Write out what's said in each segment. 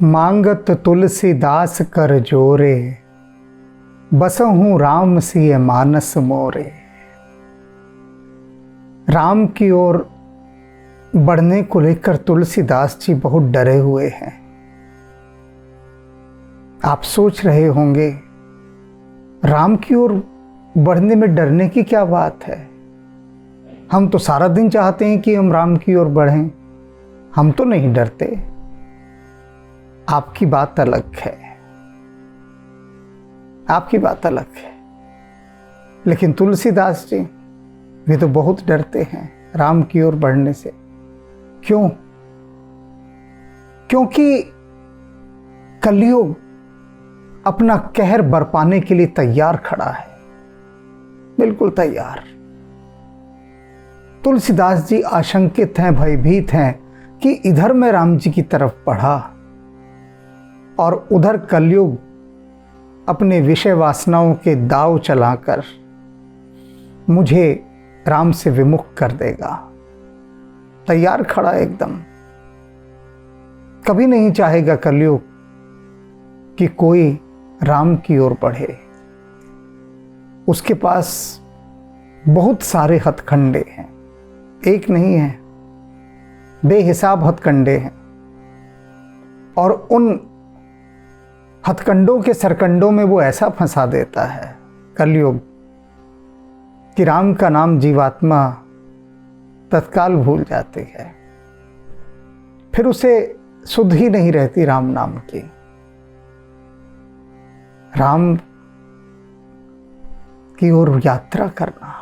मांगत तुलसीदास कर जोरे, बसहूँ राम सिय मानस मोरे। राम की ओर बढ़ने को लेकर तुलसीदास जी बहुत डरे हुए हैं। आप सोच रहे होंगे राम की ओर बढ़ने में डरने की क्या बात है। हम तो सारा दिन चाहते हैं कि हम राम की ओर बढ़ें, हम तो नहीं डरते। आपकी बात अलग है, आपकी बात अलग है। लेकिन तुलसीदास जी वे तो बहुत डरते हैं राम की ओर बढ़ने से। क्यों? क्योंकि कलयुग अपना कहर बरपाने के लिए तैयार खड़ा है, बिल्कुल तैयार। तुलसीदास जी आशंकित हैं, भयभीत हैं कि इधर मैं राम जी की तरफ बढ़ा और उधर कलयुग अपने विषय वासनाओं के दाव चलाकर मुझे राम से विमुख कर देगा। तैयार खड़ा एकदम। कभी नहीं चाहेगा कलयुग कि कोई राम की ओर बढ़े। उसके पास बहुत सारे हथकंडे हैं, एक नहीं है, बेहिसाब हथकंडे हैं। और उन हथकंडों के सरकंडों में वो ऐसा फंसा देता है कलयुग कि राम का नाम जीवात्मा तत्काल भूल जाती है। फिर उसे सुध ही नहीं रहती राम नाम की। राम की ओर यात्रा करना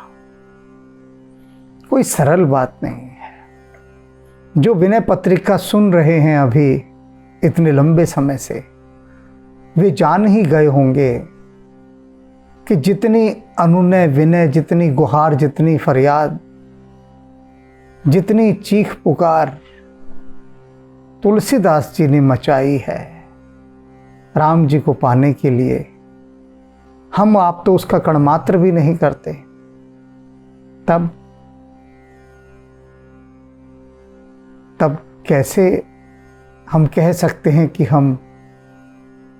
कोई सरल बात नहीं है। जो विनय पत्रिका सुन रहे हैं अभी इतने लंबे समय से, वे जान ही गए होंगे कि जितनी अनुनय विनय, जितनी गुहार, जितनी फरियाद, जितनी चीख पुकार तुलसीदास जी ने मचाई है राम जी को पाने के लिए, हम आप तो उसका कणमात्र भी नहीं करते। तब कैसे हम कह सकते हैं कि हम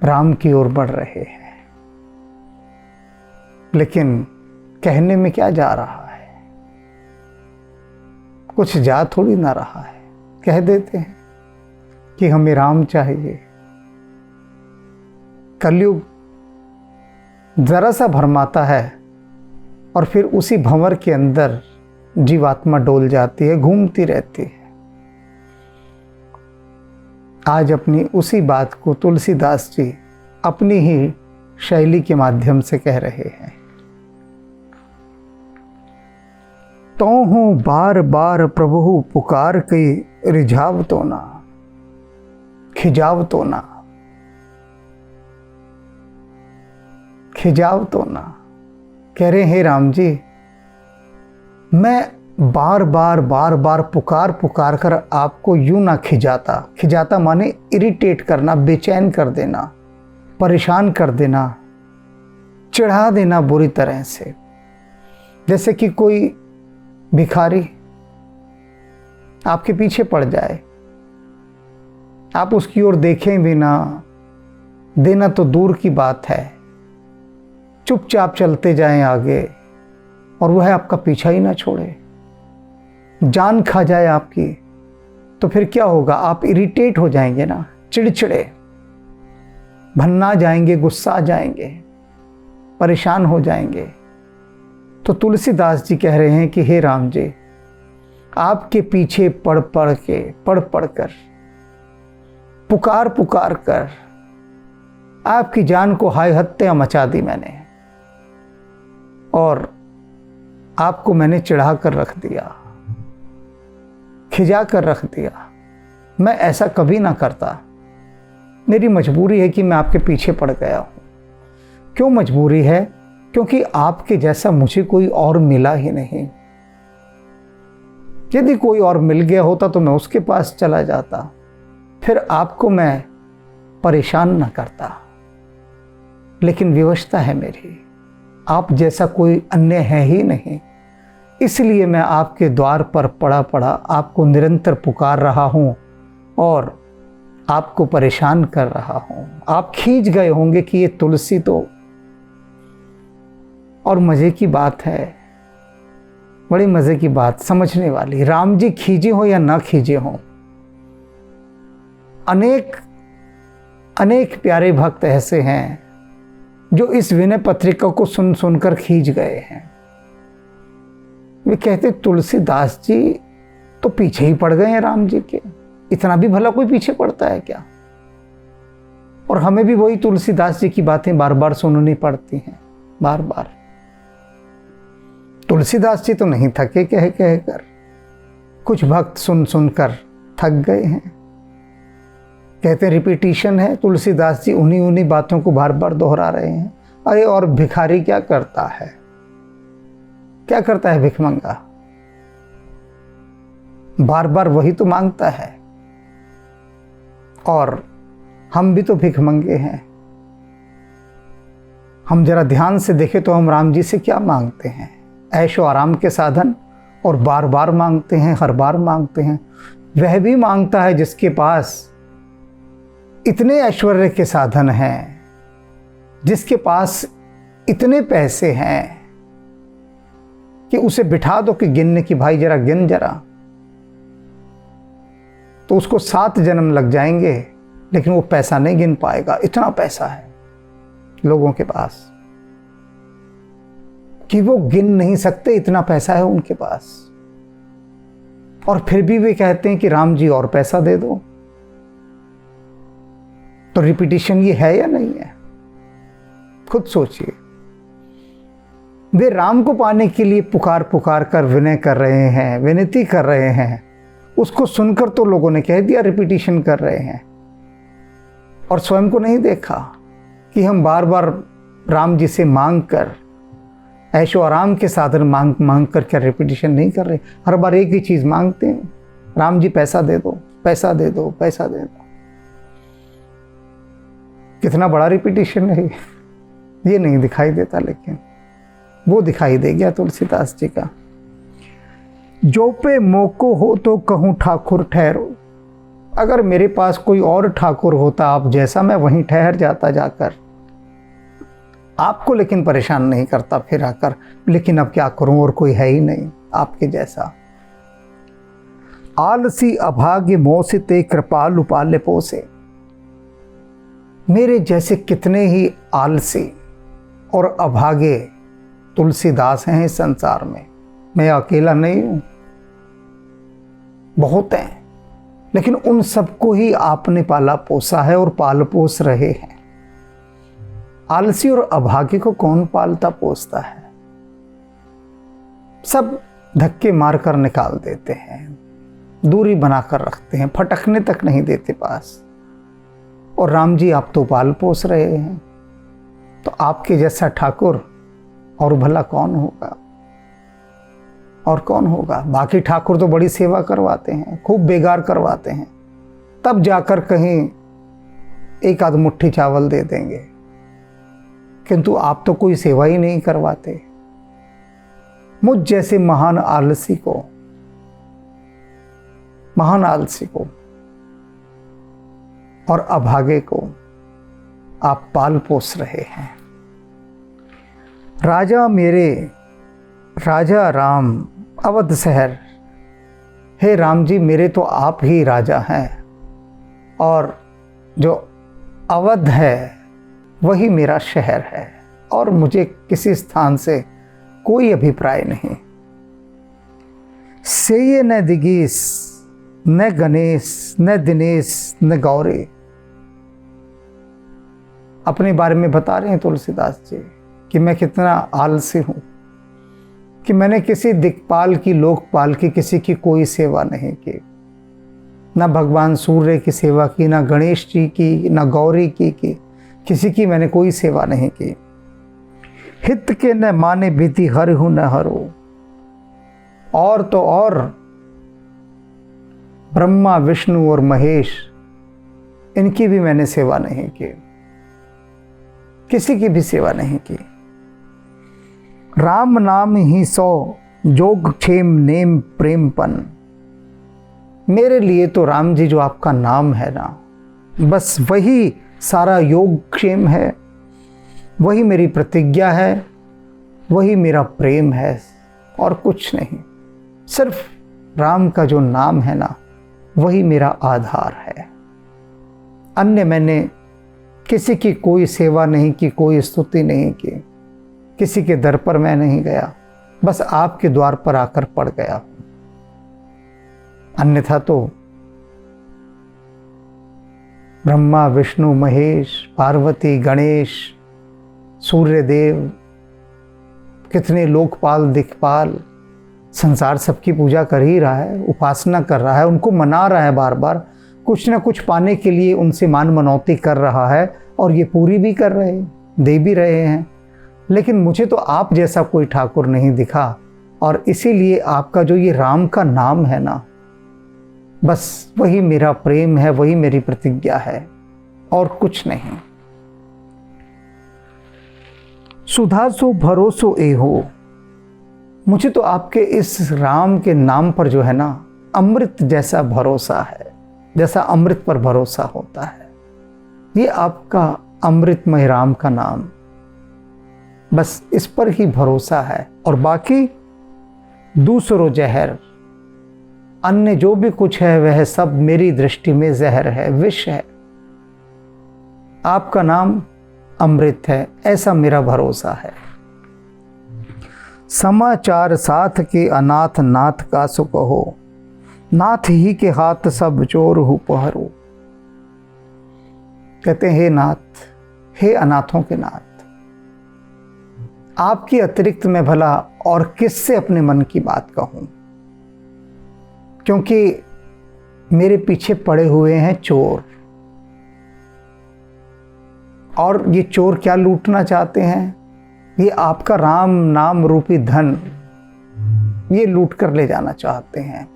राम की ओर बढ़ रहे हैं। लेकिन कहने में क्या जा रहा है, कुछ जा थोड़ी ना रहा है। कह देते हैं कि हमें राम चाहिए। कलयुग जरा सा भरमाता है और फिर उसी भंवर के अंदर जीवात्मा डोल जाती है, घूमती रहती है। आज अपनी उसी बात को तुलसीदास जी अपनी ही शैली के माध्यम से कह रहे हैं। तो हूँ बार बार प्रभु पुकार के, रिझाव तो ना खिजाव तो ना, खिजाव तो ना। कह रहे हैं राम जी, मैं बार बार पुकार कर आपको यूं ना खिजाता। खिजाता माने इरिटेट करना, बेचैन कर देना, परेशान कर देना, चिढ़ा देना बुरी तरह से। जैसे कि कोई भिखारी आपके पीछे पड़ जाए, आप उसकी ओर देखें भी ना, देना तो दूर की बात है, चुपचाप चलते जाएं आगे और वह आपका पीछा ही ना छोड़े, जान खा जाए आपकी, तो फिर क्या होगा? आप इरिटेट हो जाएंगे ना, चिड़चिड़े, भन्ना जाएंगे, गुस्सा जाएंगे, परेशान हो जाएंगे। तो तुलसीदास जी कह रहे हैं कि हे राम जी, आपके पीछे पढ़ कर, पुकार कर आपकी जान को हाय हत्या मचा दी मैंने, और आपको मैंने चिढ़ा कर रख दिया, खिजा कर रख दिया। मैं ऐसा कभी ना करता, मेरी मजबूरी है कि मैं आपके पीछे पड़ गया हूं। क्यों मजबूरी है? क्योंकि आपके जैसा मुझे कोई और मिला ही नहीं। यदि कोई और मिल गया होता तो मैं उसके पास चला जाता, फिर आपको मैं परेशान ना करता। लेकिन विवशता है मेरी, आप जैसा कोई अन्य है ही नहीं, इसलिए मैं आपके द्वार पर पड़ा आपको निरंतर पुकार रहा हूं और आपको परेशान कर रहा हूं। आप खींच गए होंगे कि ये तुलसी तो, और मजे की बात है, बड़ी मजे की बात समझने वाली, राम जी खींचे हो या ना खींचे हो, अनेक अनेक प्यारे भक्त ऐसे हैं जो इस विनय पत्रिका को सुन सुनकर खींच गए हैं। वे कहते तुलसीदास जी तो पीछे ही पड़ गए हैं राम जी के, इतना भी भला कोई पीछे पड़ता है क्या? और हमें भी वही तुलसीदास जी की बातें बार बार सुननी पड़ती हैं, बार बार। तुलसीदास जी तो नहीं थके कह कह कर, कुछ भक्त सुन सुनकर थक गए हैं। कहते हैं रिपीटिशन है, तुलसीदास जी उन्हीं उन्हीं बातों को बार बार दोहरा रहे हैं। अरे और भिखारी क्या करता है, क्या करता है भिखमंगा? बार बार वही तो मांगता है। और हम भी तो भिखमंगे हैं। हम जरा ध्यान से देखें तो हम राम जी से क्या मांगते हैं? ऐशो आराम के साधन, और बार बार मांगते हैं, हर बार मांगते हैं। वह भी मांगता है जिसके पास इतने ऐश्वर्य के साधन हैं, जिसके पास इतने पैसे हैं कि उसे बिठा दो कि गिनने की, भाई जरा गिन जरा, तो उसको 7 जन्म लग जाएंगे, लेकिन वो पैसा नहीं गिन पाएगा। इतना पैसा है लोगों के पास कि वो गिन नहीं सकते, इतना पैसा है उनके पास। और फिर भी वे कहते हैं कि राम जी और पैसा दे दो। तो रिपीटिशन ये है या नहीं है? खुद सोचिए। वे राम को पाने के लिए पुकार पुकार कर विनय कर रहे हैं, विनती कर रहे हैं। उसको सुनकर तो लोगों ने कह दिया रिपीटिशन कर रहे हैं, और स्वयं को नहीं देखा कि हम बार बार राम जी से मांग कर, ऐशो आराम के साधन मांग मांग कर क्या रिपीटिशन नहीं कर रहे? हर बार एक ही चीज मांगते हैं, राम जी पैसा दे दो, पैसा दे दो, पैसा दे दो। कितना बड़ा रिपीटिशन है ये नहीं दिखाई देता, लेकिन वो दिखाई दे गया तुलसीदास जी का। जो पे मोको हो तो कहूँ ठाकुर ठहरो। अगर मेरे पास कोई और ठाकुर होता आप जैसा, मैं वहीं ठहर जाता जाकर, आपको लेकिन परेशान नहीं करता फिर आकर। लेकिन अब क्या करूं, और कोई है ही नहीं आपके जैसा। आलसी अभाग्य मोसिते कृपालु पाले पोसे। मेरे जैसे कितने ही आलसी और अभागे तुलसीदास हैं इस संसार में, मैं अकेला नहीं हूं, बहुत हैं। लेकिन उन सबको ही आपने पाला पोसा है और पाल पोस रहे हैं। आलसी और अभागे को कौन पालता पोसता है? सब धक्के मारकर निकाल देते हैं, दूरी बनाकर रखते हैं, फटकने तक नहीं देते पास। और राम जी आप तो पाल पोस रहे हैं, तो आपके जैसा ठाकुर और भला कौन होगा? और कौन होगा? बाकी ठाकुर तो बड़ी सेवा करवाते हैं, खूब बेगार करवाते हैं, तब जाकर कहीं एक आध मुट्ठी चावल दे देंगे। किंतु आप तो कोई सेवा ही नहीं करवाते। मुझ जैसे महान आलसी को और अभागे को आप पाल पोस रहे हैं। राजा मेरे, राजा राम अवध शहर। हे राम जी, मेरे तो आप ही राजा हैं, और जो अवध है वही मेरा शहर है, और मुझे किसी स्थान से कोई अभिप्राय नहीं। सेये न दिगीस, न गणेश, न दिनेश, न गौरी। अपने बारे में बता रहे हैं तुलसीदास जी कि मैं कितना आलसी हूं, कि मैंने किसी दिक्पाल की, लोकपाल की, किसी की कोई सेवा नहीं की। ना भगवान सूर्य की सेवा की, ना गणेश जी की, ना गौरी की, किसी की मैंने कोई सेवा नहीं की। हित के न माने बीती हर हूं न हरो। और तो और ब्रह्मा, विष्णु और महेश, इनकी भी मैंने सेवा नहीं की, किसी की भी सेवा नहीं की। राम नाम ही सो जोग क्षेम नेम प्रेमपन। मेरे लिए तो राम जी जो आपका नाम है ना, बस वही सारा योगक्षेम है, वही मेरी प्रतिज्ञा है, वही मेरा प्रेम है और कुछ नहीं। सिर्फ राम का जो नाम है ना, वही मेरा आधार है। अन्य मैंने किसी की कोई सेवा नहीं की, कोई स्तुति नहीं की, किसी के दर पर मैं नहीं गया, बस आपके द्वार पर आकर पड़ गया। अन्यथा तो ब्रह्मा विष्णु महेश, पार्वती गणेश, सूर्यदेव, कितने लोकपाल दिक्पाल, संसार सबकी पूजा कर ही रहा है, उपासना कर रहा है, उनको मना रहा है, बार बार कुछ ना कुछ पाने के लिए उनसे मान मनौती कर रहा है और ये पूरी भी कर रहे, दे भी रहे हैं। लेकिन मुझे तो आप जैसा कोई ठाकुर नहीं दिखा, और इसीलिए आपका जो ये राम का नाम है ना, बस वही मेरा प्रेम है, वही मेरी प्रतिज्ञा है और कुछ नहीं। सुधा सो भरोसो ए हो, मुझे तो आपके इस राम के नाम पर जो है ना, अमृत जैसा भरोसा है, जैसा अमृत पर भरोसा होता है। ये आपका अमृतमय राम का नाम, बस इस पर ही भरोसा है, और बाकी दूसरों जहर, अन्य जो भी कुछ है वह सब मेरी दृष्टि में जहर है, विष है। आपका नाम अमृत है, ऐसा मेरा भरोसा है। समाचार साथ के अनाथ नाथ का सुख हो, नाथ ही के हाथ सब चोर हु पहरू। कहते हैं हे नाथ, हे अनाथों के नाथ, आपकी अतिरिक्त मैं भला और किससे अपने मन की बात कहूं, क्योंकि मेरे पीछे पड़े हुए हैं चोर, और ये चोर क्या लूटना चाहते हैं? ये आपका राम नाम रूपी धन ये लूट कर ले जाना चाहते हैं।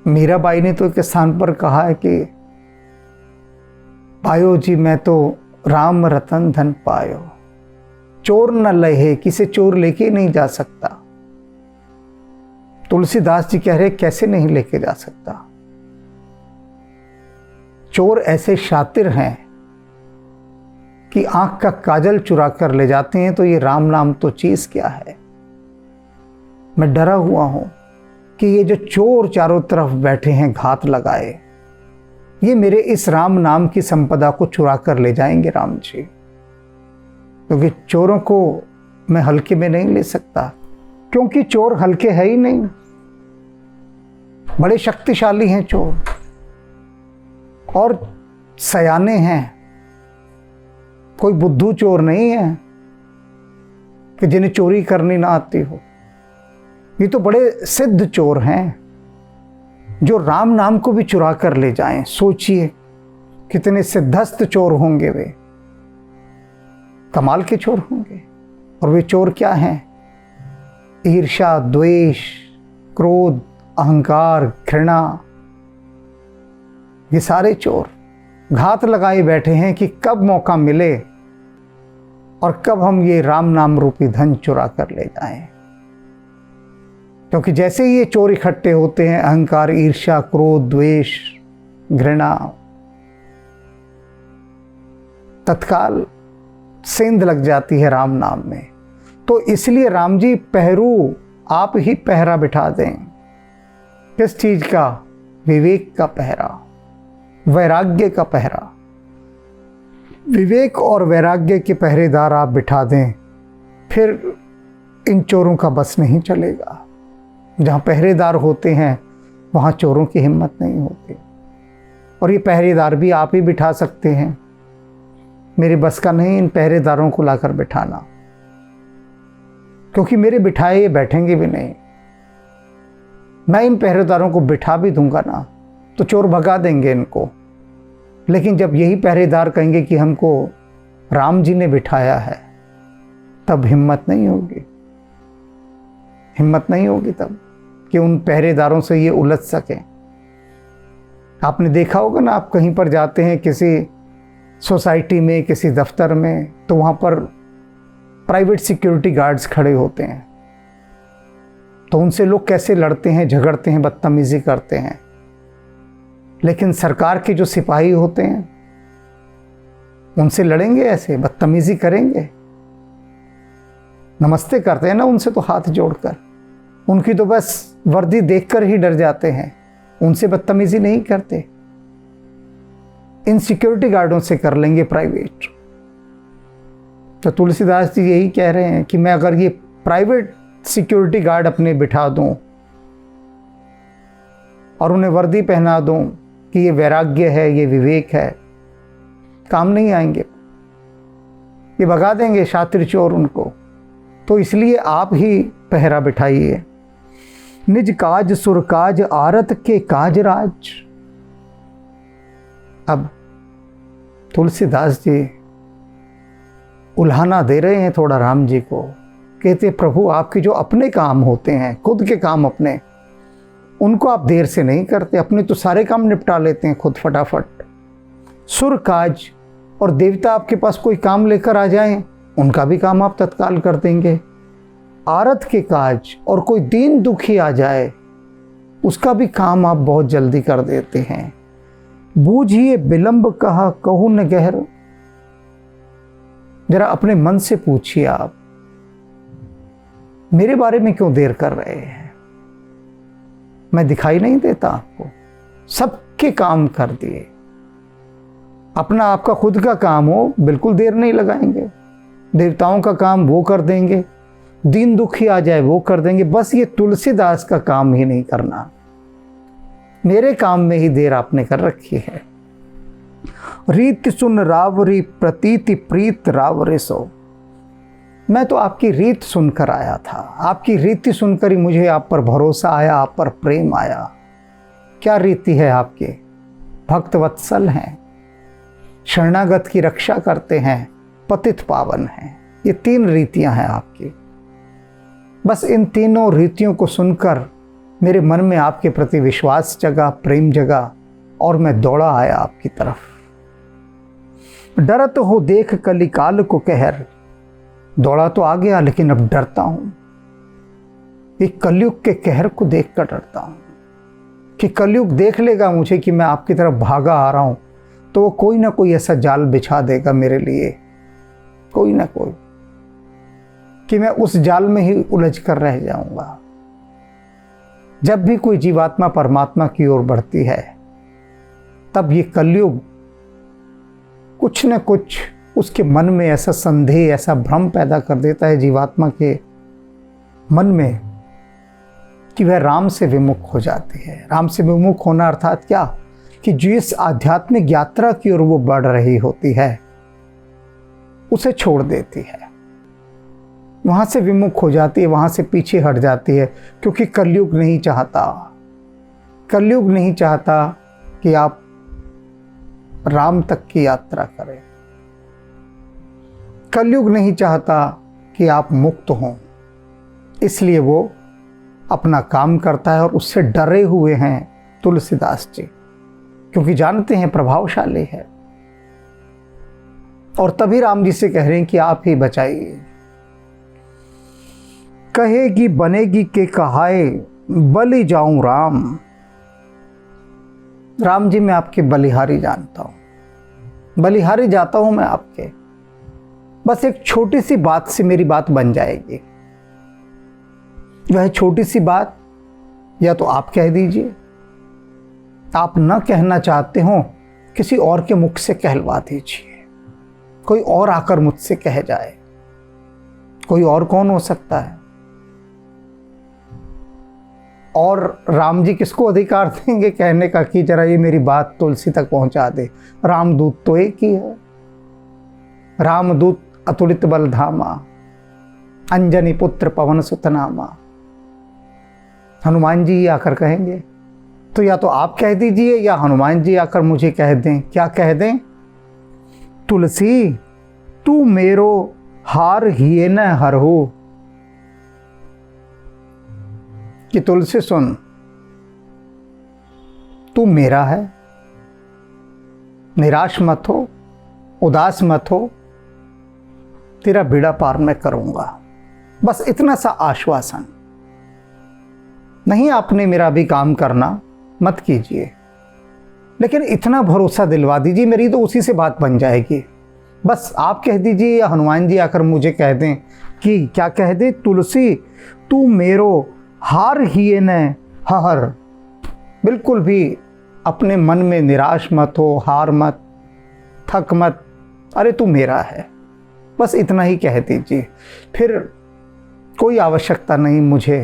मीराबाई ने तो एक स्थान पर कहा है कि पायो जी मैं तो राम रतन धन पायो, चोर न लहे, किसे चोर लेके नहीं जा सकता। तुलसीदास जी कह रहे कैसे नहीं लेके जा सकता। चोर ऐसे शातिर हैं कि आंख का काजल चुरा कर ले जाते हैं, तो ये राम नाम तो चीज क्या है। मैं डरा हुआ हूं कि ये जो चोर चारों तरफ बैठे हैं घात लगाए, ये मेरे इस राम नाम की संपदा को चुरा कर ले जाएंगे राम जी, क्योंकि चोरों को मैं हल्के में नहीं ले सकता, क्योंकि चोर हल्के है ही नहीं, बड़े शक्तिशाली हैं चोर और सयाने हैं। कोई बुद्धू चोर नहीं है कि जिन्हें चोरी करनी ना आती हो। ये तो बड़े सिद्ध चोर हैं जो राम नाम को भी चुरा कर ले जाएं। सोचिए कितने सिद्धस्त चोर होंगे वे, कमाल के चोर होंगे। और वे चोर क्या हैं? ईर्ष्या, द्वेष, क्रोध, अहंकार, घृणा, ये सारे चोर घात लगाए बैठे हैं कि कब मौका मिले और कब हम ये राम नाम रूपी धन चुरा कर ले जाएं। क्योंकि जैसे ही ये चोर इकट्ठे होते हैं, अहंकार, ईर्ष्या, क्रोध, द्वेष, घृणा, तत्काल सेंध लग जाती है राम नाम में। तो इसलिए राम जी पहरू आप ही पहरा बिठा दें। किस चीज का? विवेक का पहरा, वैराग्य का पहरा। विवेक और वैराग्य के पहरेदार आप बिठा दें, फिर इन चोरों का बस नहीं चलेगा। जहाँ पहरेदार होते हैं वहाँ चोरों की हिम्मत नहीं होती। और ये पहरेदार भी आप ही बिठा सकते हैं। मेरे बस का नहीं इन पहरेदारों को लाकर बिठाना, क्योंकि मेरे बिठाए ये बैठेंगे भी नहीं। मैं इन पहरेदारों को बिठा भी दूंगा ना तो चोर भगा देंगे इनको, लेकिन जब यही पहरेदार कहेंगे कि हमको राम जी ने बिठाया है, तब हिम्मत नहीं होगी। हिम्मत नहीं होगी तब कि उन पहरेदारों से ये उलझ सके। आपने देखा होगा ना, आप कहीं पर जाते हैं किसी सोसाइटी में, किसी दफ्तर में, तो वहाँ पर प्राइवेट सिक्योरिटी गार्ड्स खड़े होते हैं, तो उनसे लोग कैसे लड़ते हैं, झगड़ते हैं, बदतमीजी करते हैं। लेकिन सरकार के जो सिपाही होते हैं उनसे लड़ेंगे, ऐसे बदतमीजी करेंगे? नमस्ते करते हैं ना उनसे तो हाथ जोड़कर, उनकी तो बस वर्दी देखकर ही डर जाते हैं, उनसे बदतमीजी नहीं करते। इन सिक्योरिटी गार्डों से कर लेंगे प्राइवेट। तो तुलसीदास जी यही कह रहे हैं कि मैं अगर ये प्राइवेट सिक्योरिटी गार्ड अपने बिठा दूं और उन्हें वर्दी पहना दूं कि ये वैराग्य है, ये विवेक है, काम नहीं आएंगे, ये भगा देंगे शातिर चोर उनको। तो इसलिए आप ही पहरा बिठाइए। निज काज सुर काज आरत के काज राज। अब तुलसीदास जी उल्हाना दे रहे हैं थोड़ा राम जी को। कहते प्रभु आपके जो अपने काम होते हैं, खुद के काम अपने, उनको आप देर से नहीं करते, अपने तो सारे काम निपटा लेते हैं खुद फटाफट। सुर काज और देवता आपके पास कोई काम लेकर आ जाएं, उनका भी काम आप तत्काल कर देंगे। आरत के काज और कोई दीन दुखी आ जाए उसका भी काम आप बहुत जल्दी कर देते हैं। बूझिए विलंब कहा कहूं न गहर। जरा अपने मन से पूछिए आप, मेरे बारे में क्यों देर कर रहे हैं? मैं दिखाई नहीं देता आपको? सबके काम कर दिए, अपना आपका खुद का काम हो बिल्कुल देर नहीं लगाएंगे, देवताओं का काम वो कर देंगे, दीन दुखी आ जाए वो कर देंगे। बस ये तुलसीदास का काम ही नहीं करना, मेरे काम में ही देर आपने कर रखी है। रीत सुन रावरी प्रतीति प्रीत रावरे सो। मैं तो आपकी रीत सुनकर आया था, आपकी रीति सुनकर ही मुझे आप पर भरोसा आया, आप पर प्रेम आया। क्या रीति है आपके? भक्त वत्सल हैं, शरणागत की रक्षा करते हैं, पतित पावन हैं। ये 3 रीतियां हैं आपकी। बस इन तीनों रीतियों को सुनकर मेरे मन में आपके प्रति विश्वास जगा, प्रेम जगा और मैं दौड़ा आया आपकी तरफ। डरत हो देख कलिकाल को कहर। दौड़ा तो आ गया लेकिन अब डरता हूं, एक कलयुग के कहर को देखकर डरता हूं कि कलयुग देख लेगा मुझे कि मैं आपकी तरफ भागा आ रहा हूं, तो वो कोई ना कोई ऐसा जाल बिछा देगा मेरे लिए, कोई ना कोई, कि मैं उस जाल में ही उलझ कर रह जाऊंगा। जब भी कोई जीवात्मा परमात्मा की ओर बढ़ती है तब ये कलयुग कुछ न कुछ उसके मन में ऐसा संदेह, ऐसा भ्रम पैदा कर देता है जीवात्मा के मन में कि वह राम से विमुख हो जाती है। राम से विमुख होना अर्थात क्या? कि जिस आध्यात्मिक यात्रा की ओर वो बढ़ रही होती है उसे छोड़ देती है, वहां से विमुख हो जाती है, वहां से पीछे हट जाती है। क्योंकि कलयुग नहीं चाहता, कलयुग नहीं चाहता कि आप राम तक की यात्रा करें, कलयुग नहीं चाहता कि आप मुक्त हों। इसलिए वो अपना काम करता है और उससे डरे हुए हैं तुलसीदास जी, क्योंकि जानते हैं प्रभावशाली है। और तभी राम जी से कह रहे हैं कि आप ही बचाइए। कहेगी बनेगी के कहाए बलि जाऊं राम। राम जी मैं आपके बलिहारी जानता हूं, बलिहारी जाता हूं मैं आपके। बस एक छोटी सी बात से मेरी बात बन जाएगी। वह छोटी सी बात या तो आप कह दीजिए, आप न कहना चाहते हो किसी और के मुख से कहलवा दीजिए, कोई और आकर मुझसे कह जाए। कोई और कौन हो सकता है? और राम जी किसको अधिकार देंगे कहने का कि जरा ये मेरी बात तुलसी तक पहुंचा दे? रामदूत तो एक ही है, रामदूत अतुलित बल धामा, अंजनी पुत्र पवन सुत नामा। हनुमान जी आकर कहेंगे तो या तो आप कह दीजिए या हनुमान जी आकर मुझे कह दें। क्या कह दें? तुलसी तू मेरो हार हिए न हरहु। कि तुलसी सुन, तू मेरा है, निराश मत हो, उदास मत हो, तेरा बेड़ा पार मैं करूंगा। बस इतना सा आश्वासन। नहीं आपने मेरा भी काम करना मत कीजिए, लेकिन इतना भरोसा दिलवा दीजिए, मेरी तो उसी से बात बन जाएगी। बस आप कह दीजिए या हनुमान जी आकर मुझे कह दें कि क्या कह दे, तुलसी तू मेरो हार ही न हर। बिल्कुल भी अपने मन में निराश मत हो, हार मत, थक मत, अरे तू मेरा है, बस इतना ही कह दीजिए। फिर कोई आवश्यकता नहीं मुझे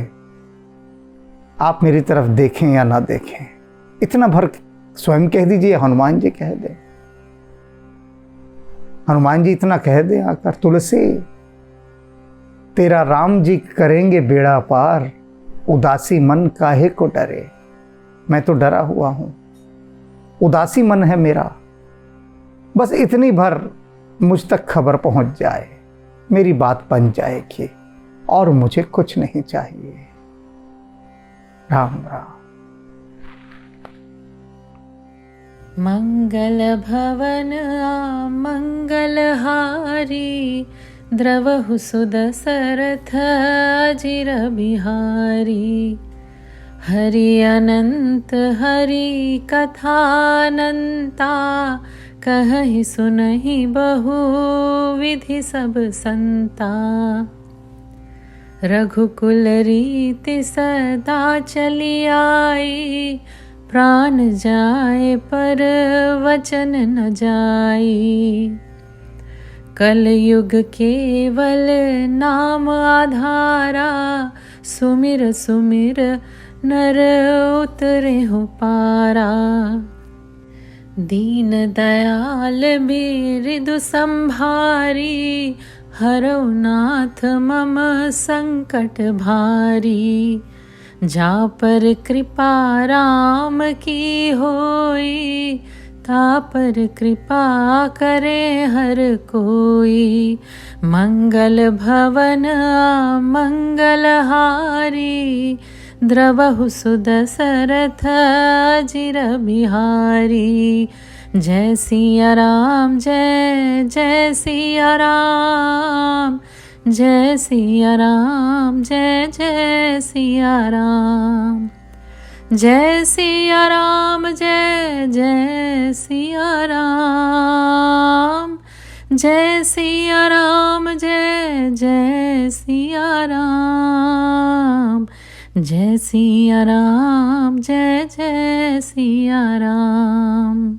आप मेरी तरफ देखें या ना देखें, इतना भर स्वयं कह दीजिए, हनुमान जी कह दें, हनुमान जी इतना कह दें आकर, तुलसी तेरा राम जी करेंगे बेड़ा पार, उदासी मन काहे को डरे। मैं तो डरा हुआ हूं, उदासी मन है मेरा, बस इतनी भर मुझ तक खबर पहुंच जाए, मेरी बात बन जाएगी और मुझे कुछ नहीं चाहिए। राम राम। मंगल भवन मंगलहारी, द्रवहु सुदशरथ अजिर बिहारी। हरि अनंत हरि कथानंता, कहहि सुनहि बहु विधि सब संता। रघुकुल रीति सदा चली आई, प्राण जाए पर वचन न जाई। कलयुग केवल नाम आधारा, सुमिर सुमिर नर उतरे हो पारा। दीन दयाल बिरदु संभारी, हरौ नाथ मम संकट भारी। जा पर कृपा राम की होई, ता पर कृपा करे हर कोई। मंगल भवन मंगलहारी, द्रवहु सुदशरथ अजिर बिहारी। जय सिया राम जय जय सिया राम, जय सिया राम जय जय सिया राम। जय सिया राम जय जय सिया राम, जय सिया राम जय जय सिया राम। जय सिया राम जय जय सिया राम,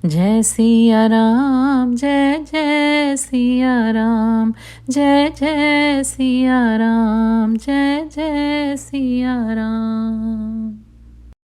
जय सिया राम जय जय सिया राम। जय जय सिया राम जय जय सिया राम।